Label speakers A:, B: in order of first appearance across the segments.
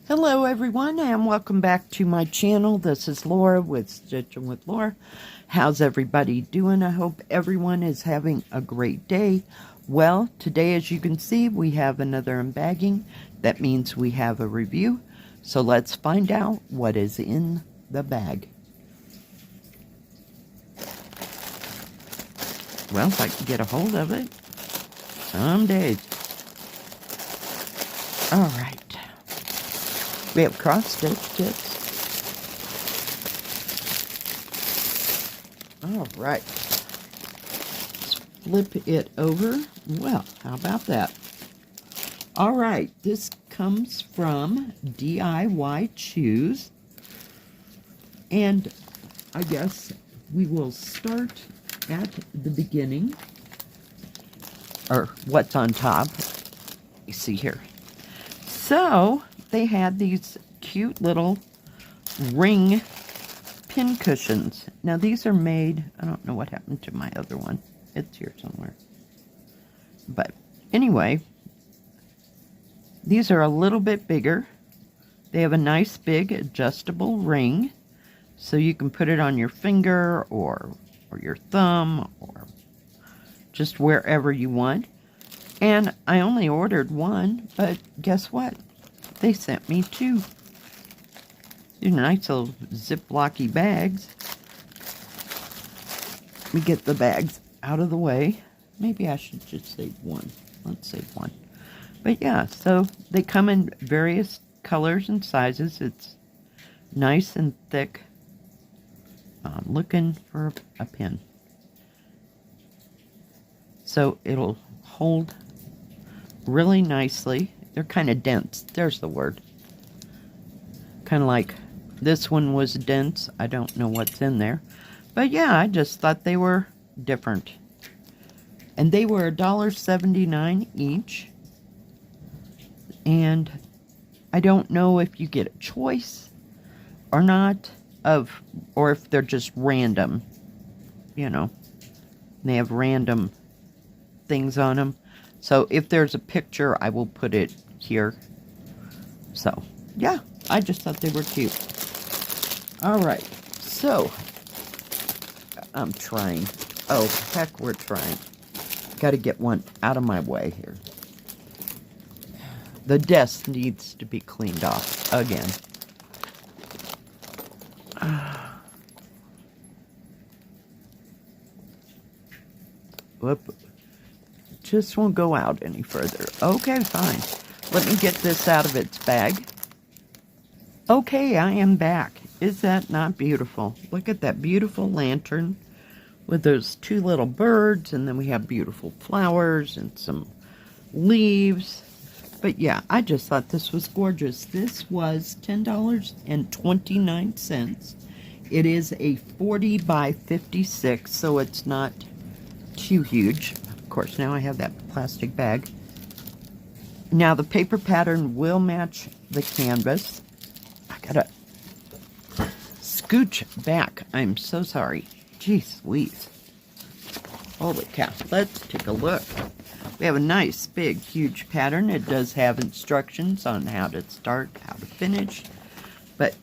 A: Hello everyone and welcome back to my channel. This is Laura with Stitching with Laura. How's everybody doing? I hope everyone is having a great day. Well, today as you can see we have another unbagging. That means we have a review. So let's find out what is in the bag. Well, if I can get a hold of it. Some days. Alright. We have cross-stitch tips. Alright. Let's flip it over. Well, how about that? Alright, this comes from DIYChoose. And I guess we will start at the beginning. Or what's on top. You see here. So, they had these cute little ring pin cushions. Now these are made, I don't know what happened to my other one. It's here somewhere. But anyway, these are a little bit bigger. They have a nice big adjustable ring. So you can put it on your finger or your thumb or just wherever you want. And I only ordered one, but guess what? They sent me two. These nice little Ziploc-y bags. Let me get the bags out of the way. Maybe I should just save one. Let's save one. But yeah, so they come in various colors and sizes. It's nice and thick. Looking for a pin. So it'll hold really nicely. They're kind of dense. There's the word. Kind of like this one was dense. I don't know what's in there. But yeah, I just thought they were different. And they were $1.79 each. And I don't know if you get a choice or not or if they're just random. You know, they have random things on them. So if there's a picture, I will put it here. So, yeah, I just thought they were cute. Alright, so, I'm trying. Oh, heck, we're trying. Got to get one out of my way here. The desk needs to be cleaned off again. Whoop. Just won't go out any further. Okay, fine. Let me get this out of its bag. Okay, I am back. Is that not beautiful? Look at that beautiful lantern with those two little birds, and then we have beautiful flowers and some leaves. But yeah, I just thought this was gorgeous. This was $10.29. It is a 40 by 56, so it's not too huge. Of course, now I have that plastic bag. Now, the paper pattern will match the canvas. I gotta scooch back. I'm so sorry. Jeez Louise. Holy cow. Let's take a look. We have a nice, big, huge pattern. It does have instructions on how to start, how to finish. But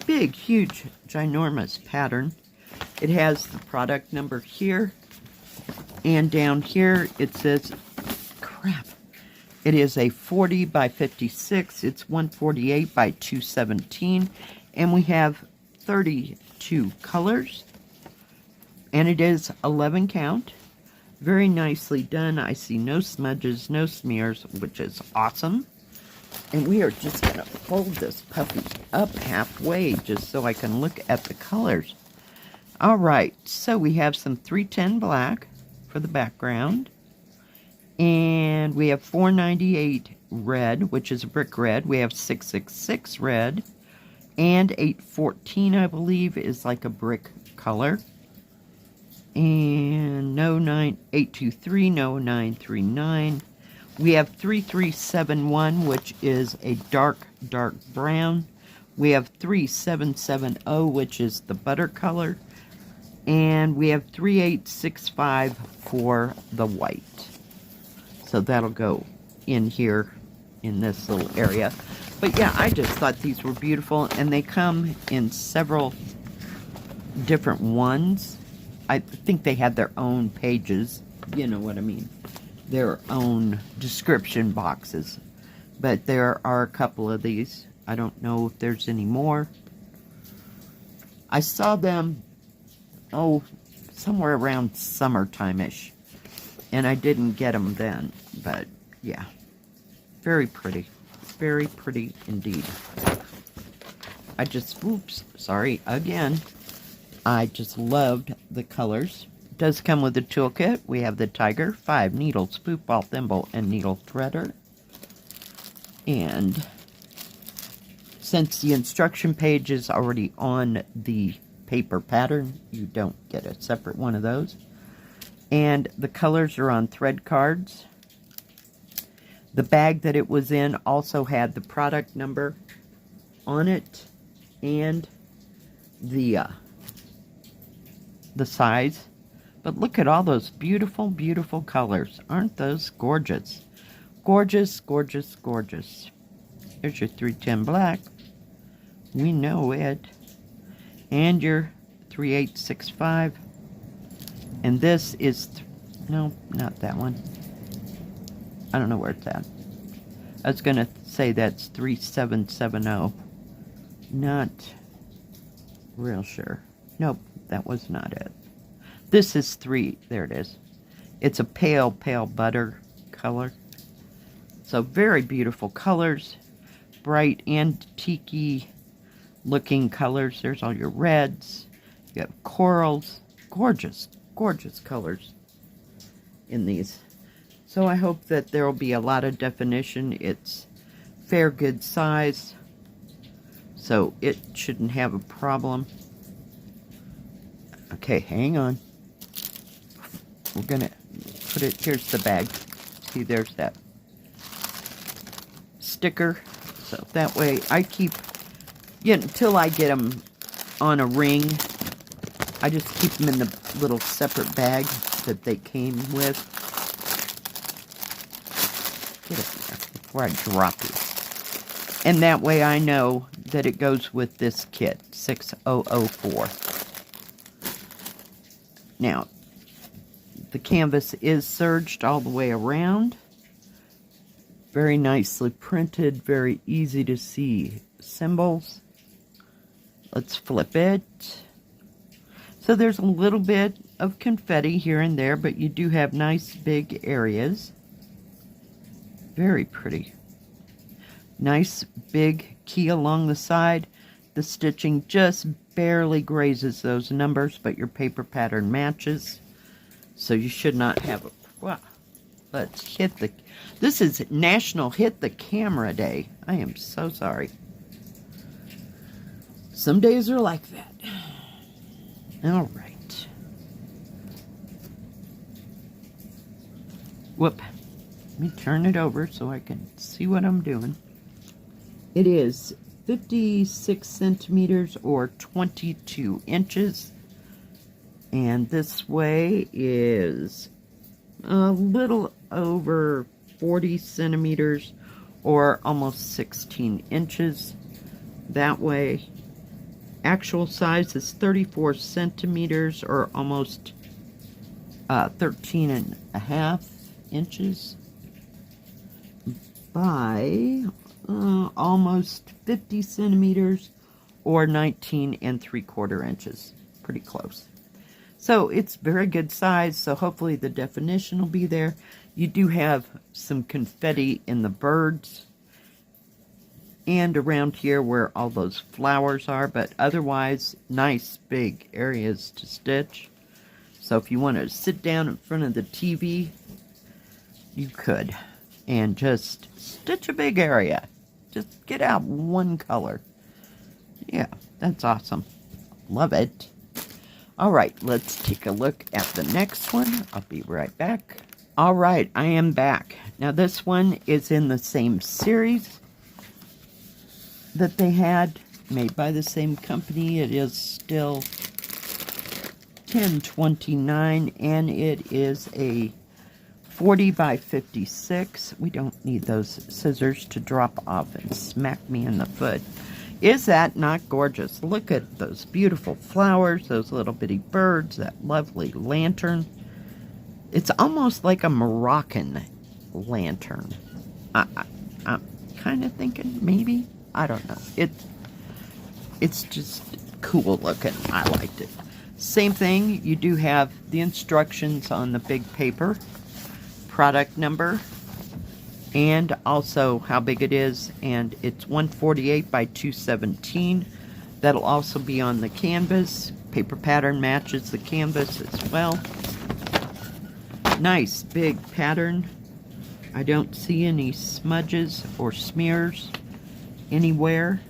A: big, huge, ginormous pattern. It has the product number here. And down here it says, crap, it is a 40 by 56. It's 148 by 217. And we have 32 colors. And it is 11 count. Very nicely done. I see no smudges, no smears, which is awesome. And we are just going to fold this puppy up halfway just so I can look at the colors. Alright, so we have some 310 black for the background, and we have 498 red, which is a brick red. We have 666 red, and 814 I believe is like a brick color, and no 823, no 939. We have 3371, which is a dark brown. We have 3770, which is the butter color. And we have 3865 for the white. So that'll go in here in this little area. But yeah, I just thought these were beautiful, and they come in several different ones. I think they had their own pages, you know what I mean, their own description boxes. But there are a couple of these. I don't know if there's any more. I saw them, somewhere around summertime-ish, and I didn't get them then, but yeah, very pretty indeed. Again, I just loved the colors. It does come with a toolkit. We have the tiger, 5 needle, spool ball, thimble, and needle threader. And since the instruction page is already on the paper pattern, you don't get a separate one of those. And the colors are on thread cards. The bag that it was in also had the product number on it and the size. But look at all those beautiful, beautiful colors. Aren't those gorgeous? Gorgeous, gorgeous, gorgeous. Here's your 310 black. We know it. And your 3865. And this is, no, not that one. I don't know where it's at. I was going to say that's 3770. Not real sure. Nope, that was not it. This is 3, there it is. It's a pale, pale butter color. So very beautiful colors. Bright antique-y looking colors. There's all your reds. You have corals. Gorgeous, gorgeous colors in these. So I hope that there will be a lot of definition. It's fair good size, so it shouldn't have a problem. Okay, hang on. We're gonna put it, here's the bag. See, there's that sticker. So that way I keep, until I get them on a ring, I just keep them in the little separate bag that they came with. Get it there before I drop it. And that way I know that it goes with this kit, 6004. Now, the canvas is serged all the way around. Very nicely printed, very easy to see symbols. Let's flip it. So there's a little bit of confetti here and there, but you do have nice big areas. Very pretty. Nice big key along the side. The stitching just barely grazes those numbers, but your paper pattern matches. So you should not have a... Wow. Let's hit the... This is National Hit the Camera Day. I am so sorry. Some days are like that. All right. Whoop. Let me turn it over so I can see what I'm doing. It is 56 centimeters or 22 inches. And this way is a little over 40 centimeters or almost 16 inches. That way, actual size is 34 centimeters or almost 13 and a half inches by almost 50 centimeters or 19 and 3/4 inches. Pretty close. So it's very good size, so hopefully the definition will be there. You do have some confetti in the birds and around here where all those flowers are, but otherwise nice big areas to stitch. So if you want to sit down in front of the TV, you could, and just stitch a big area. Just get out one color. Yeah, that's awesome. Love it. All right, let's take a look at the next one. I'll be right back. All right, I am back. Now this one is in the same series that they had, made by the same company. It is still 1029, and it is a 40 by 56. We don't need those scissors to drop off and smack me in the foot. Is that not gorgeous? Look at those beautiful flowers, those little bitty birds, that lovely lantern. It's almost like a Moroccan lantern. I'm kind of thinking maybe. I don't know. It's just cool looking. I liked it. Same thing. You do have the instructions on the big paper, product number, and also how big it is, and it's 148 by 217. That'll also be on the canvas. Paper pattern matches the canvas as well. Nice big pattern. I don't see any smudges or smears anywhere.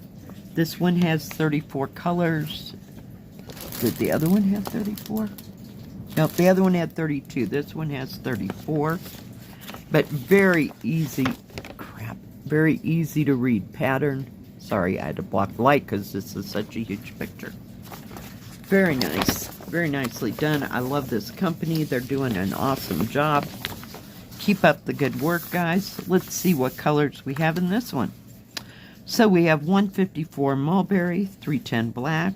A: This one has 34 colors. Did the other one have 34? No, the other one had 32. This one has 34. But very easy, very easy to read pattern. Sorry, I had to block the light because this is such a huge picture. Very nice, very nicely done. I love this company. They're doing an awesome job. Keep up the good work, guys. Let's see what colors we have in this one. So we have 154 mulberry, 310 black,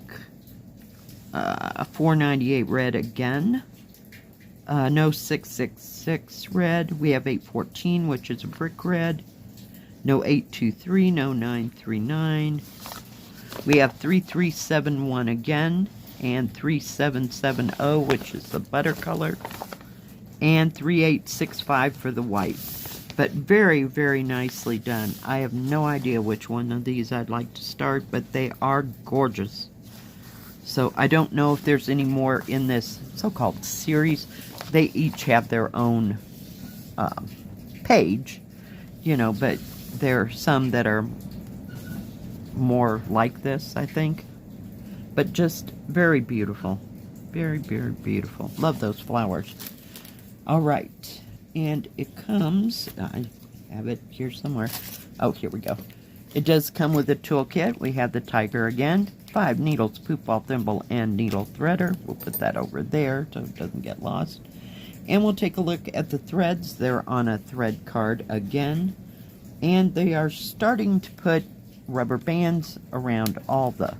A: 498 red again. No 666 red. We have 814, which is a brick red. No 823, no 939. We have 3371 again, and 3770, which is the butter color, and 3865 for the white. But very, very nicely done. I have no idea which one of these I'd like to start, but they are gorgeous. So I don't know if there's any more in this so-called series. They each have their own page, you know, but there are some that are more like this, I think. But just very beautiful. Very, very beautiful. Love those flowers. All right. And it comes, I have it here somewhere. Oh, here we go. It does come with a toolkit. We have the tiger again. 5 needles, poop ball thimble, and needle threader. We'll put that over there so it doesn't get lost. And we'll take a look at the threads. They're on a thread card again. And they are starting to put rubber bands around all the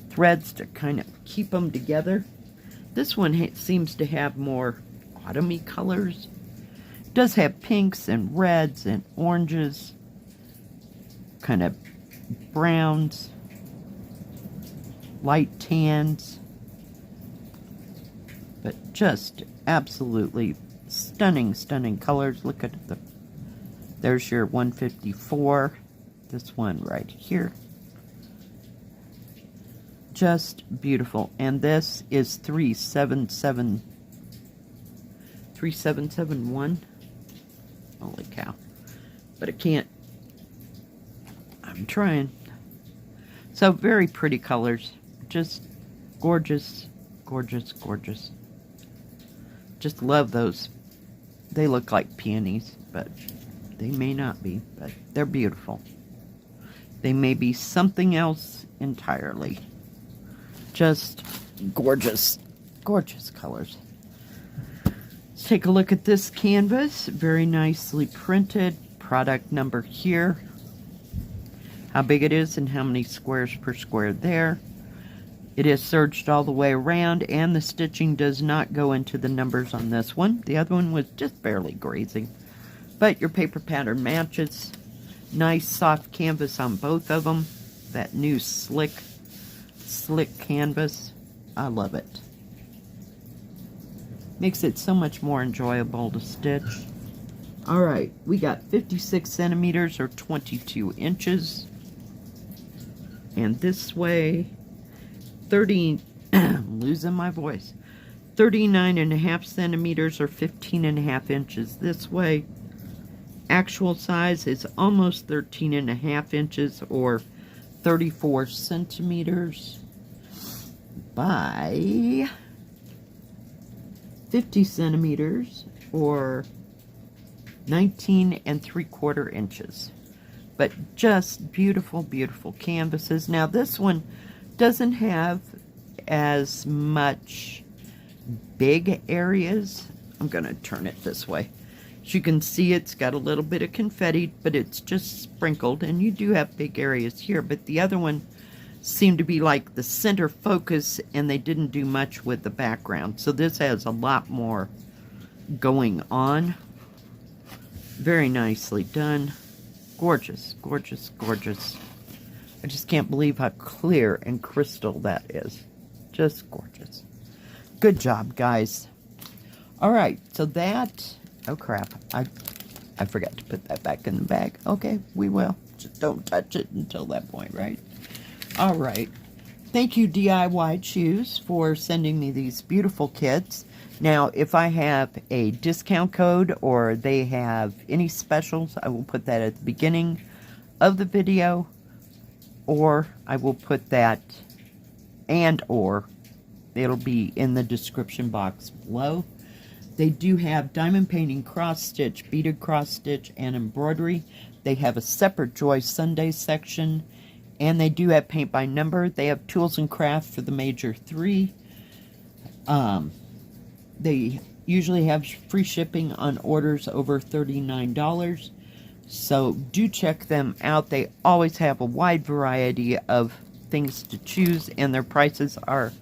A: threads to kind of keep them together. This one seems to have more autumny colors. It does have pinks and reds and oranges, kind of browns, light tans, but just absolutely stunning, stunning colors. Look at there's your 154, this one right here. Just beautiful. And this is 3771. Holy cow. But it can't. I'm trying. So very pretty colors. Just gorgeous, gorgeous, gorgeous. Just love those. They look like peonies, but they may not be, but they're beautiful. They may be something else entirely. Just gorgeous, gorgeous colors. Let's take a look at this canvas. Very nicely printed. Product number here. How big it is and how many squares per square there. It is serged all the way around, and the stitching does not go into the numbers on this one. The other one was just barely grazing. But your paper pattern matches. Nice soft canvas on both of them. That new slick canvas. I love it. Makes it so much more enjoyable to stitch. Alright, we got 56 centimeters or 22 inches. And this way, 30, I'm losing my voice, 39.5 centimeters or 15.5 inches this way. Actual size is almost 13.5 inches or 34 centimeters by 50 centimeters or 19.75 inches. But just beautiful, beautiful canvases. Now this one doesn't have as much big areas. I'm going to turn it this way. As you can see, it's got a little bit of confetti, but it's just sprinkled, and you do have big areas here, but the other one seemed to be like the center focus, and they didn't do much with the background. So this has a lot more going on. Very nicely done. Gorgeous, gorgeous, gorgeous. I just can't believe how clear and crystal that is. Just gorgeous. Good job, guys. All right, so that, oh crap, I forgot to put that back in the bag. Okay, we will. Just don't touch it until that point, right? All right. Thank you, DIYChoose, for sending me these beautiful kits. Now, if I have a discount code or they have any specials, I will put that at the beginning of the video, or I will put that or it'll be in the description box below. They do have diamond painting, cross stitch, beaded cross stitch, and embroidery. They have a separate Joy Sunday section, and they do have paint by number. They have tools and craft for the major 3. They usually have free shipping on orders over $39. So do check them out. They always have a wide variety of things to choose, and their prices are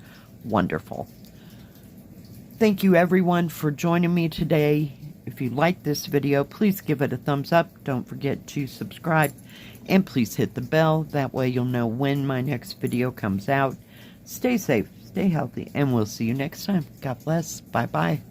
A: wonderful. Thank you everyone for joining me today. If you like this video, please give it a thumbs up. Don't forget to subscribe, and please hit the bell. That way you'll know when my next video comes out. Stay safe, stay healthy, and we'll see you next time. God bless. Bye-bye.